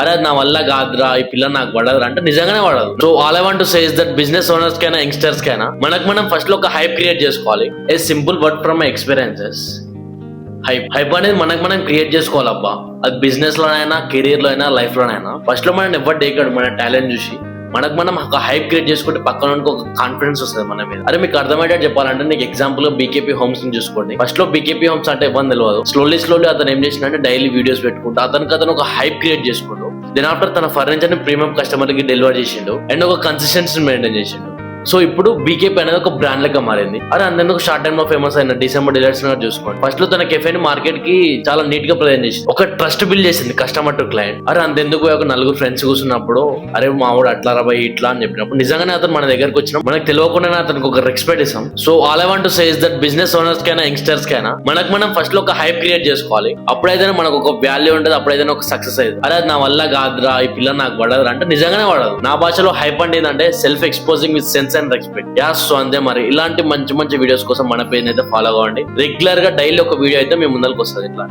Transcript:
అరే అది నా వల్ల కాదురా, ఈ పిల్ల నాకు పడదురా అంటే నిజంగానే పడదు. So all I want to say is that business owners కైనా యంగ్స్టర్స్ కైనా మనం ఫస్ట్ లో ఒక హైప్ క్రియేట్ చేసుకోవాలి. ఏ simple word from my experiences. Hype అనేది మనం క్రియేట్ చేసుకోవాలబ్బా. అది బిజినెస్ లోనైనా, కెరీర్ లో అయినా, లైఫ్ లోనైనా. ఫస్ట్ లో మనం ఎవరు డేకాడు మన టాలెంట్ చూసి మనం ఒక హైప్ క్రియేట్ చేసుకుంటే పక్కన ఒక కాన్ఫిడెన్స్ వస్తుంది మన మీద. అరే మీకు అర్థమయ్యేటట్టు చెప్పాలంటే నీకు ఎగ్జాంపుల్ బీకేపీ హోమ్స్ ని చూసుకోండి. ఫస్ట్ లో బీకేపీ హోమ్స్ అంటే ఇవ్వని తెలియదు. స్లోలీ అతను ఏం చేసినంటే డైలీ వీడియోస్ పెట్టుకుంటూ అతను ఒక హైప్ క్రియేట్ చేసుకుంటూ దెన్ ఆఫ్టర్ తన ఫర్నిచర్ ని ప్రీమియం కస్టమర్ కి డెలివర్ చేసిండు అండ్ ఒక కన్సిస్టెన్సీ మెయింటైన్ చేసిండు. సో ఇప్పుడు బీకేపీ అనేది ఒక బ్రాండ్ లెక్క మారింది. అరే అందుకు షార్ట్ టైమ్ లో ఫేమస్ అయిన డిసెంబర్ డిలైట్స్ చూసుకోండి. ఫస్ట్ లో తన కెఫే ని మార్కెట్ కి చాలా నీట్ గా ప్రజెంట్ చేసింది. ఒక ట్రస్ట్ బిల్డ్ చేసింది కస్టమర్ టు క్లయింట్. అరే అంతెందుకు ఒక నలుగురు ఫ్రెండ్స్ కూర్చున్నప్పుడు అరే మావాడు అట్లా రాబాయి ఇట్లా అని చెప్పినప్పుడు నిజంగానే అతను మన దగ్గరకు వచ్చిన మనకు తెలియకుండానే అతనికి ఒక రెస్పెక్ట్ ఇస్తాం. So all I want to say is that business owners కైనా యంగ్స్టర్స్ కైనా మనం ఫస్ట్ లో ఒక హైప్ క్రియేట్ చేసుకోవాలి. అప్పుడైతే మనకు ఒక వాల్యూ ఉంటుంది, అప్పుడైతే ఒక సక్సెస్ అయ్యింది. అరే అది నా వల్ల కాదురా, ఈ పిల్ల నాకు పడదురా అంటే నిజంగానే పడదు. నా భాషలో హైప్ అంటే ఏంటంటే self exposing with sense and respect. So అంతే మరి. ఇలాంటి మంచి వీడియోస్ కోసం మన పేజ్ అయితే ఫాలో అవ్వండి. రెగ్యులర్ గా డైలీ ఒక వీడియో అయితే మీ ముందరకు వస్తుంది ఇట్లా.